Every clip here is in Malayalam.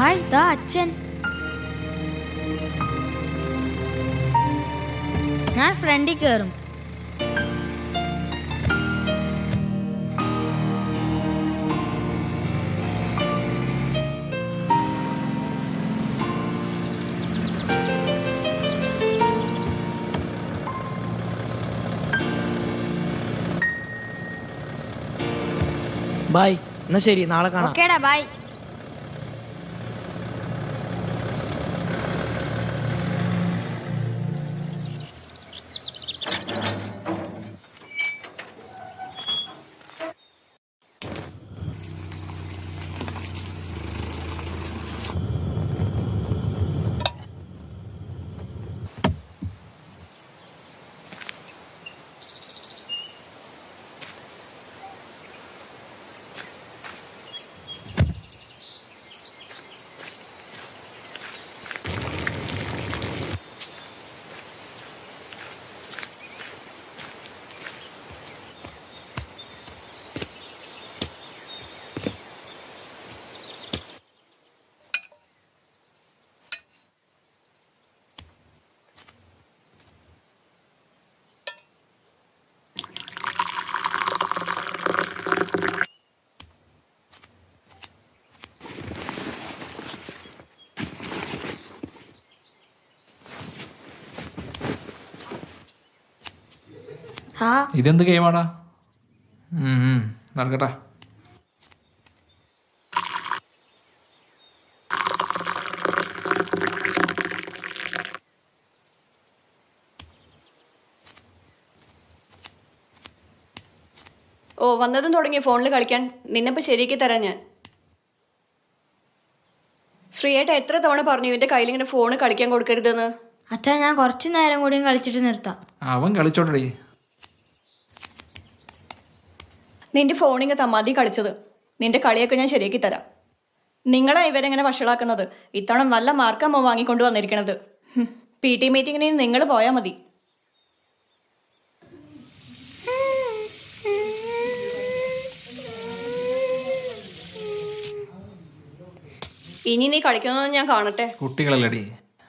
ഹായ് ദാ അച്ഛൻ. ഞാൻ ഫ്രണ്ടിൽ കയറും. ബൈ. എന്നാ ശരി, നാളെ കാണാം. ഓക്കേടാ ബൈ. ഇതെന്ത് ഗെയിമാടാ? നടക്കട്ടെ. ഓ, വന്നതും തുടങ്ങി ഫോണിൽ കളിക്കാൻ. നിന്നെപ്പോൾ ശരിയാക്കി തരാം ഞാൻ. ശ്രീയേട്ട എത്ര തവണ പറഞ്ഞു ഇവൻ്റെ കയ്യിലിങ്ങനെ ഫോണ് കളിക്കാൻ കൊടുക്കരുതെന്ന്? അച്ഛാ, ഞാൻ കുറച്ചു നേരം കൂടിയും കളിച്ചിട്ട് നിർത്താം. അവൻ കളിച്ചോട്ടടി. നിന്റെ ഫോണിങ്ങ് തമ്മാതി കളിച്ചത്. നിന്റെ കളിയൊക്കെ ഞാൻ ശരിയാക്കി തരാം. നിങ്ങളാ ഇവരെങ്ങനെ വഷളാക്കുന്നത്. ഇത്തവണ നല്ല മാർക്കമ്മ വാങ്ങിക്കൊണ്ട് വന്നിരിക്കണത്. PT മീറ്റിങ്ങിന് നിങ്ങൾ പോയാൽ മതി. ഇനി നീ കളിക്കുന്നതെന്ന് ഞാൻ കാണട്ടെ. കുട്ടികളല്ലടി,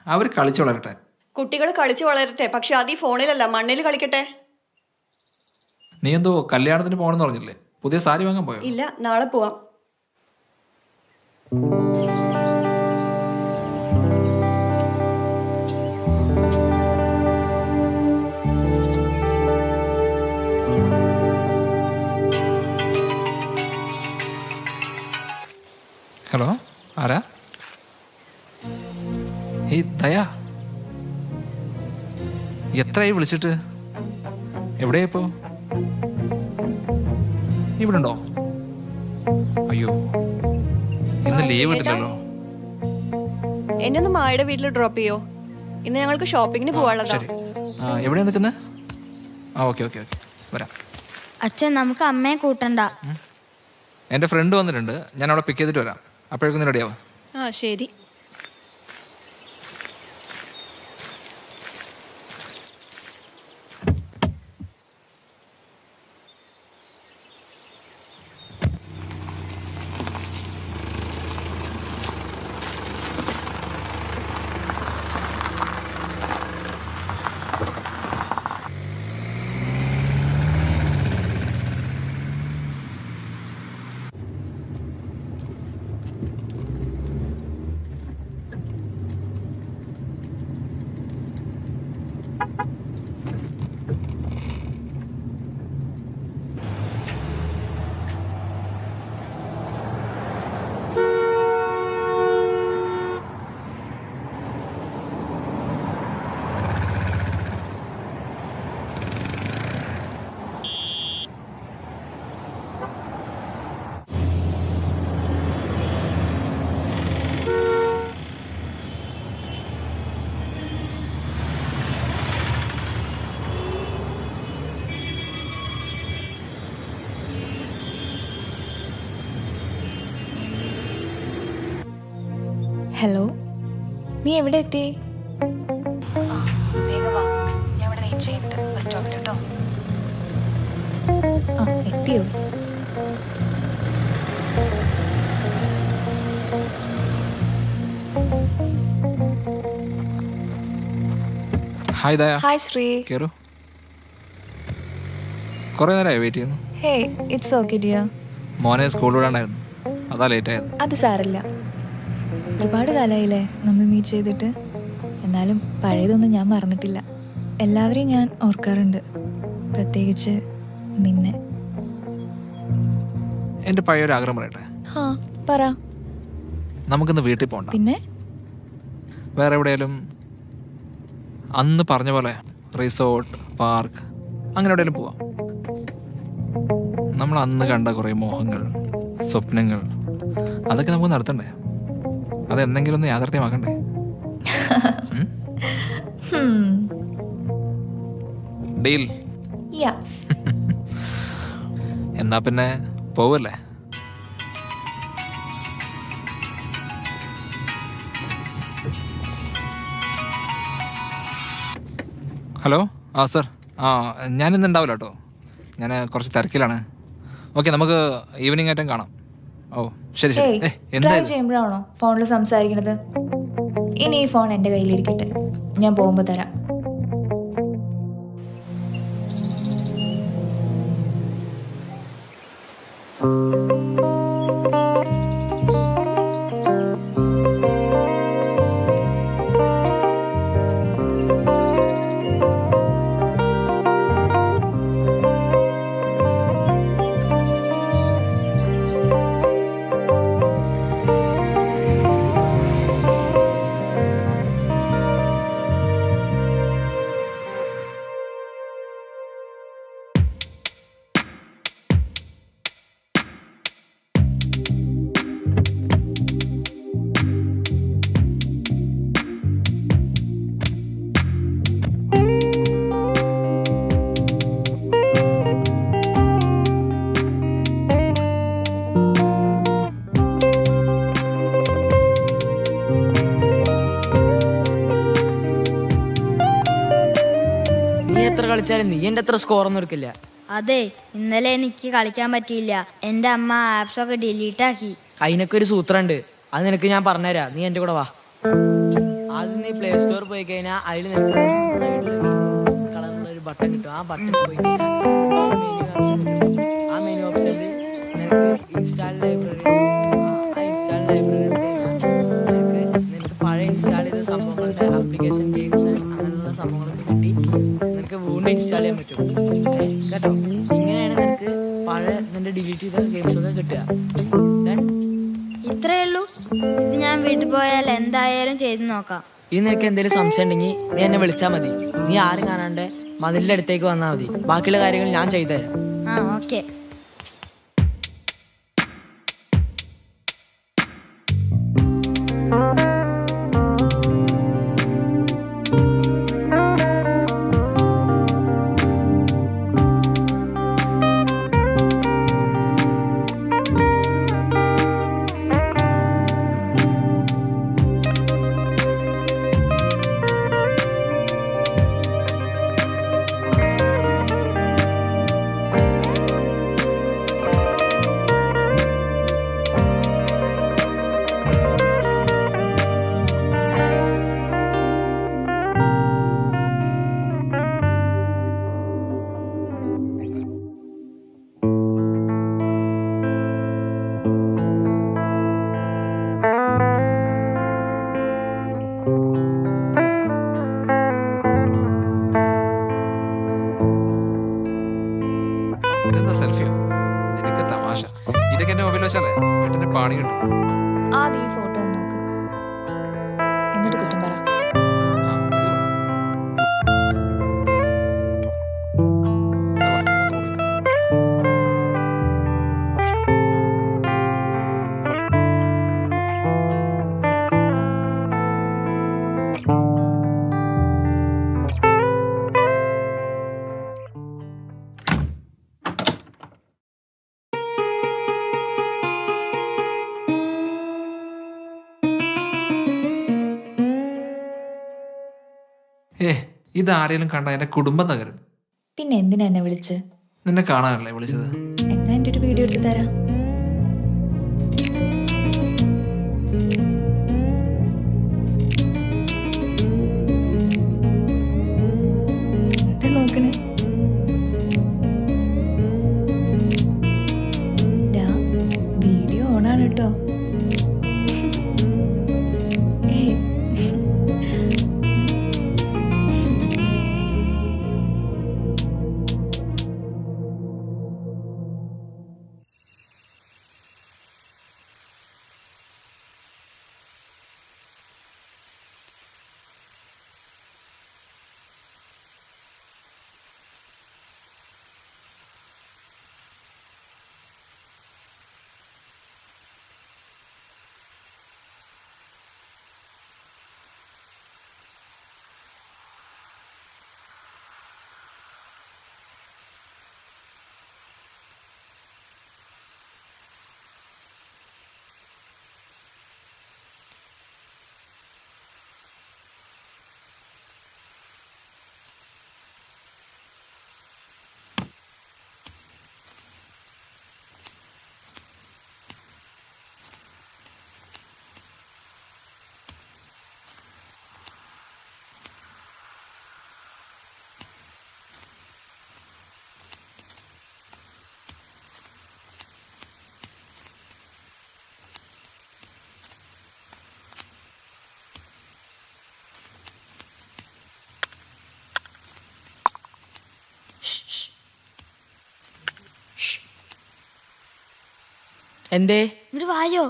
അവർ കളിച്ചു വളരട്ടെ. കുട്ടികൾ കളിച്ച് വളരട്ടെ, പക്ഷെ അത് ഈ ഫോണിലല്ല, മണ്ണിൽ കളിക്കട്ടെ. നീ എന്തോ കല്യാണത്തിന് പോകണമെന്ന് പറഞ്ഞില്ലേ? പുതിയ സാരി വാങ്ങാൻ പോയോ? ഇല്ല, നാളെ പോവാം. ഹലോ, ആരാ? ഏയ് ദയാ, എത്രയായി വിളിച്ചിട്ട്? എവിടെയാ ഇപ്പോൾ? ഇവിടെ ഉണ്ടോ? അയ്യോ, ഇന്ന് ലീവ് കിട്ടില്ലല്ലോ. എന്നെ ഒന്ന് മായുടെ വീട്ടിൽ ഡ്രോപ്പ് ചെയ്യോ? ഇന്ന് ഞങ്ങൾക്ക് ഷോപ്പിങ്ങിന് പോവാനുള്ളതാ. ശരി. എവിടെയാ നിൽക്കുന്നത്? ഓക്കെ ഓക്കെ ഓക്കെ, വരാം. അച്ഛൻ, നമുക്ക് അമ്മയെ കൂട്ടണ്ട. എൻ്റെ ഫ്രണ്ട് വന്നിട്ടുണ്ട്, ഞാൻ അവിടെ പിക്ക് ചെയ്തിട്ട് വരാം. അപ്പോഴേക്കും റെഡിയാവും. ശരി. ഹലോ, നീ എവിടെ എത്തി? വേഗം വാ, ഞാൻ ഇവിടെ വെയിറ്റ് ചെയ്യുന്നുണ്ട് ബസ് സ്റ്റോപ്പിൽ കേട്ടോ. എത്തിയോ? ഹായ് ദയ. ഹായ് ശ്രീ. കയറൂ. കുറേ നേരമായി വെയിറ്റ് ചെയ്യുന്നു. Hey it's okay dear. മോനെ സ്കൂൾ വിടാണ്ടായിരുന്നു, അതാ ലേറ്റ് ആയത്. അത് സാരമില്ല. ഒരുപാട് കാലമായില്ലേ നമ്മൾ മീറ്റ് ചെയ്തിട്ട്. എന്നാലും പഴയതൊന്നും ഞാൻ മറന്നിട്ടില്ല. എല്ലാവരെയും ഞാൻ ഓർക്കാറുണ്ട്, പ്രത്യേകിച്ച് നിന്നെ. എൻ്റെ പഴയൊരു ആഗ്രഹം പറയട്ടെ. ഹാ പറ. നമുക്കിന്ന് വീട്ടിൽ പോകണ്ട, പിന്നെ വേറെ എവിടെയെങ്കിലും അന്ന് പറഞ്ഞ പോലെ റിസോർട്ട്, പാർക്ക്, അങ്ങനെ എവിടെയെങ്കിലും പോവാം. നമ്മൾ അന്ന് കണ്ട കുറേ മോഹങ്ങൾ, സ്വപ്നങ്ങൾ, അതൊക്കെ നമുക്ക് നടത്തണ്ടേ? അതെന്തെങ്കിലും ഒന്ന് യാഥാർത്ഥ്യമാക്കണ്ടേ? ഡീൽ. യാ. എന്നാ പിന്നെ പോവല്ലേ? ഹലോ. ആ സർ. ഞാനിന്ന് ഉണ്ടാവില്ല കേട്ടോ, ഞാൻ കുറച്ച് തിരക്കിലാണ്. ഓക്കെ, നമുക്ക് ഈവനിങ് ആയിട്ടും കാണാം. ഓ ശരി ശരി. ട്രൈ എന്തായാലും ചെയ്യുമ്പോഴാണോ ഫോണിൽ സംസാരിക്കണത്? ഇനി ഈ ഫോൺ എൻ്റെ കയ്യിലിരിക്കട്ടെ, ഞാൻ പോകുമ്പോൾ തരാം. എത്ര കളിച്ചാലും നീ എൻ്റെ അത്ര സ്കോറൊന്നും എടുക്കില്ല. അതെ, ഇന്നലെ എനിക്ക് കളിക്കാൻ പറ്റിയില്ല. എൻ്റെ അമ്മ ആപ്സൊക്കെ ഡിലീറ്റ് ആക്കി. അതിനൊക്കെ ഒരു സൂത്രമുണ്ട്, അത് നിനക്ക് ഞാൻ പറഞ്ഞുതരാം. നീ എൻ്റെ കൂടെ വാ. ആദ്യം നീ പ്ലേ സ്റ്റോർ പോയി കഴിഞ്ഞാൽ അതിൽ നിനക്ക് കളറുള്ള ഒരു ബട്ടൺ കിട്ടും. ആ ബട്ടൺ പോയി കഴിഞ്ഞാൽ മെനു ഓപ്ഷൻ കിട്ടും. ആ മെനു ഓപ്ഷനിൽ നിനക്ക് ഇൻസ്റ്റാൾ ലൈബ്രറി, ആ ഇൻസ്റ്റാൾ ലൈബ്രറി എടുത്ത് കഴിഞ്ഞാൽ നിനക്ക് പഴയ ഇൻസ്റ്റാൾ ചെയ്ത സംഭവങ്ങളുടെ ആപ്ലിക്കേഷൻ, ഗെയിംസ്, അങ്ങനെയുള്ള സംഭവങ്ങളൊക്കെ കിട്ടി നിനക്ക് വീണ്ടും ഇൻസ്റ്റാൾ ചെയ്യാൻ പറ്റും കേട്ടോ. ഇങ്ങനെയാണ് നിനക്ക് പഴയ നിന്റെ ഡിലീറ്റ് ചെയ്ത ഗെയിംസ് ഒക്കെ കിട്ടുക. ഇത്രയേ ഉള്ളൂ. ഇത് ഞാൻ വീട്ടിൽ പോയാൽ എന്തായാലും ചെയ്ത് നോക്കാം. ഇനി നിനക്ക് എന്തെങ്കിലും സംശയം ഉണ്ടെങ്കിൽ നീ എന്നെ വിളിച്ചാൽ മതി. നീ ആരും കാണാണ്ട് മതിലിൻ്റെ അടുത്തേക്ക് വന്നാൽ മതി. ബാക്കിയുള്ള കാര്യങ്ങൾ ഞാൻ ചെയ്തുതരാം. ആ ഓക്കെ. ഇതെന്താ സെൽഫിയോ? നിനക്ക് തമാശ. ഇതൊക്കെ എൻ്റെ മൊബൈൽ വെച്ചാലേ ഏട്ടൻ്റെ പാണി കിട്ടും. ആദ്യം ഈ ഫോട്ടോ ഒന്ന് നോക്ക്, എന്നിട്ട് കുറ്റം പറ. ആ, ഇത് കൊള്ളാം. ഇതാ വാ, നമുക്ക് റൂമിൽ പോകാം. ഇതാരേലും കണ്ട എൻ്റെ കുടുംബം തകരും. പിന്നെ എന്തിനാ എന്നെ വിളിച്ച്? നിന്നെ കാണാനല്ലേ വിളിച്ചത്. എന്നാ എൻ്റെ ഒരു വീഡിയോ എടുത്ത് തരാം. എന്തേ ഇങ്ങോട്ട് വായോ.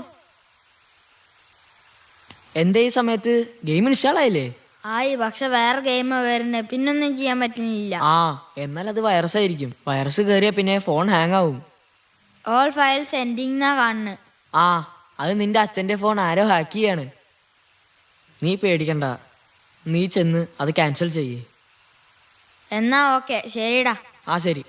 എന്തേ ഈ സമയത്ത് ഗെയിം ഇൻസ്റ്റാൾ ആയില്ലേ? ആയി, പക്ഷെ വേറെ ഗെയിമാ വരുന്നത്, പിന്നൊന്നും ചെയ്യാൻ പറ്റുന്നില്ല. ആ എന്നാൽ അത് വൈറസ് ആയിരിക്കും. വൈറസ് കയറിയാൽ പിന്നെ ഫോൺ ഹാങ് ആവും. ഓൾ ഫയൽ സെൻഡിങ് എന്നാ കാണുന്നത്. ആ അത് നിന്റെ അച്ഛൻ്റെ ഫോൺ ആരോ ഹാക്ക് ചെയ്യാണ്. നീ പേടിക്കണ്ട, നീ ചെന്ന് അത് ക്യാൻസൽ ചെയ്യേ. എന്നാ ഓക്കെ, ശരിടാ. ആ ശരി.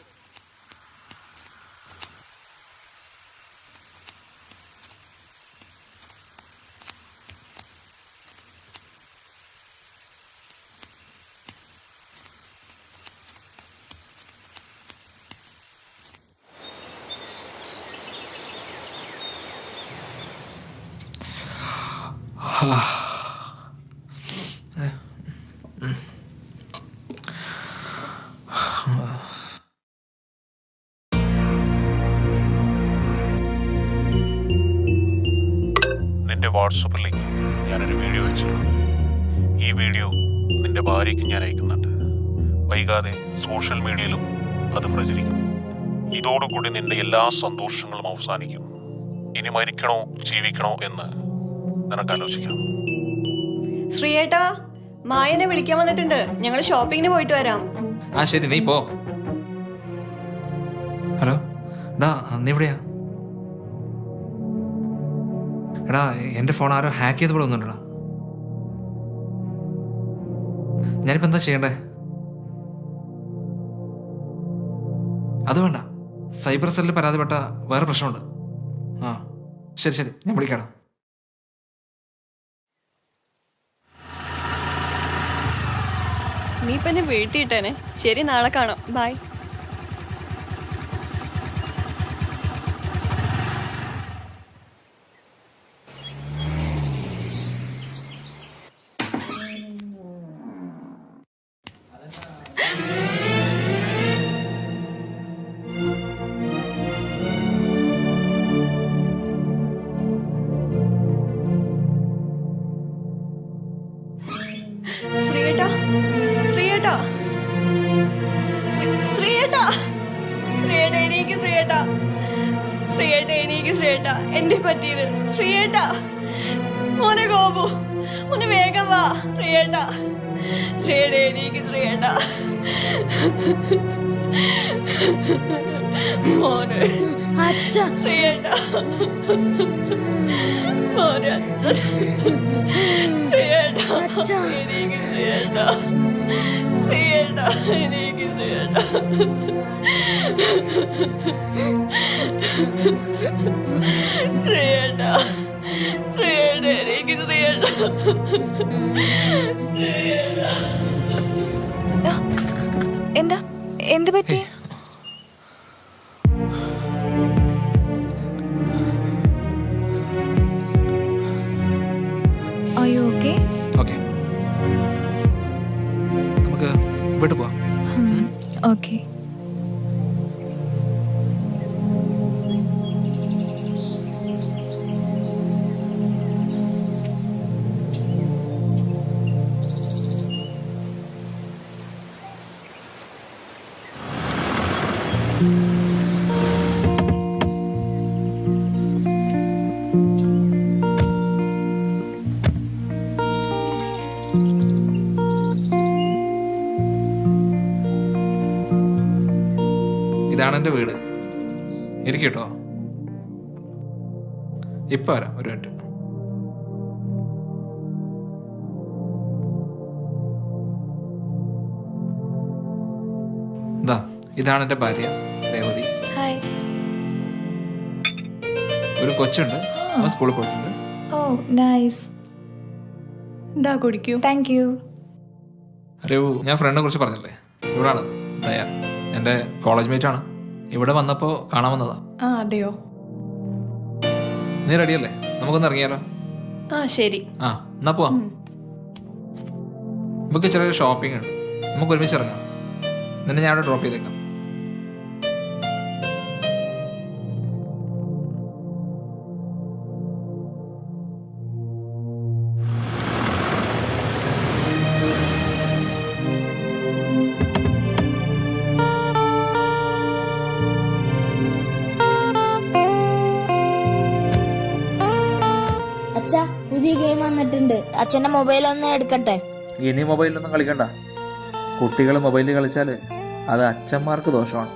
നിന്റെ വാട്സപ്പിലേക്ക് ഞാനൊരു വീഡിയോ അയച്ചിട്ടുണ്ട്. ഈ വീഡിയോ നിന്റെ ഭാര്യയ്ക്ക് ഞാൻ അയക്കുന്നുണ്ട്. വൈകാതെ സോഷ്യൽ മീഡിയയിലും അത് പ്രചരിക്കും. ഇതോടുകൂടി നിന്റെ എല്ലാ സന്തോഷങ്ങളും അവസാനിക്കും. ഇനി മരിക്കണോ ജീവിക്കണോ എന്ന് നിനക്ക് ആലോചിക്കാം. ശ്രീയേട്ടാ, മായനെ വിളിക്കാൻ വന്നിട്ടുണ്ട്. ഞങ്ങൾ ഷോപ്പിങ്ങിന് പോയിട്ട് വരാം. ആ ശരി, നീ പോ. ഹലോ എടാ, നീ എവിടെയാ? എടാ, എൻ്റെ ഫോൺ ആരോ ഹാക്ക് ചെയ്ത് ഇവിടെ ഒന്നുണ്ടടാ. ഞാനിപ്പോൾ എന്താ ചെയ്യണ്ടേ? അത് വേണ്ട, സൈബർ സെല്ലിൽ പരാതിപ്പെട്ട വേറെ പ്രശ്നമുണ്ട്. ആ ശരി ശരി, ഞാൻ വിളിക്കാടാ. നീ ഇപ്പം എന്നെ വീഴ്ത്തിയിട്ടേനെ. ശരി, നാളെ കാണാം. ബൈ. ശ്രീയേട്ടാ, ശ്രീയേട്ടാ, ശ്രീയേട്ടാ, ശ്രീയേട്ടാ, എനിക്ക് ശ്രീയേട്ടാ, ശ്രീയേട്ടാ, എനിക്ക് ശ്രീയേട്ടാ, എന്നെ പറ്റിയത് ശ്രീയേട്ടാ. മോനെ ഗോപു, മോനെ വേഗം വാ. ശ്രീയേട്ടാ, ശ്രീയേട്ടാ, എനിക്ക് ശ്രീയേട്ടാ, മോനെ അച്ഛ, ശ്രീയേട്ടാ, മോനെ അച്ഛൻ, ശ്രീയേട്ടാ, എനിക്ക് ശ്രീയേട്ടാ, ശ്രീയേട്ടാ, എനിക്ക് ശ്രീയേട്ടാ, ശ്രീയേട്ടാ, ശ്രീയേട്ടാ, എനിക്ക് ശ്രീയേട്ടാ, ശ്രീയേട്ടാ. എന്താ, എന്ത് പറ്റി? Are you okay? ഓക്കെ, നമുക്ക് വീട്ടിൽ പോവാം. Okay. ഇതാണ് എൻ്റെ വീട്. ഇരിക്കും കേട്ടോ, ഇപ്പം വരാം, ഒരു മിനിറ്റ്. ഇതാ, ഇതാണ് എൻ്റെ ഭാര്യ രേവതി. Hi. ഒരു കൊച്ചുണ്ട്, അവൻ സ്കൂളിൽ പോയിട്ടുണ്ട്. Oh, nice. ഇതാ കുടിക്കൂ. Thank you. രഘു, ഞാൻ ഫ്രണ്ടിനെ കുറിച്ച് പറഞ്ഞില്ലേ, ഇവിടാണ് ദയ, എൻ്റെ കോളേജ് മേറ്റ് ആണ്. ഇവിടെ വന്നപ്പോൾ കാണാൻ വന്നതാ. ആ അതെയോ? നീ റെഡിയല്ലേ? നമുക്കൊന്ന് ഇറങ്ങിയാലോ? ആ ശരി. ആ എന്നാ പോവാം. നമുക്ക് ചെറിയൊരു ഷോപ്പിംഗ് ഉണ്ട്, നമുക്ക് ഒരുമിച്ച് ഇറങ്ങാം. നിന്നെ ഞാൻ അവിടെ ഡ്രോപ്പ് ചെയ്തേക്കാം. വന്നിട്ടുണ്ട്. അച്ഛന്റെ മൊബൈൽ ഒന്ന് എടുക്കട്ടെ? ഇനി മൊബൈലൊന്നും കളിക്കണ്ട. കുട്ടികൾ മൊബൈലിൽ കളിച്ചാൽ അത് അച്ഛന്മാർക്ക് ദോഷമാണ്.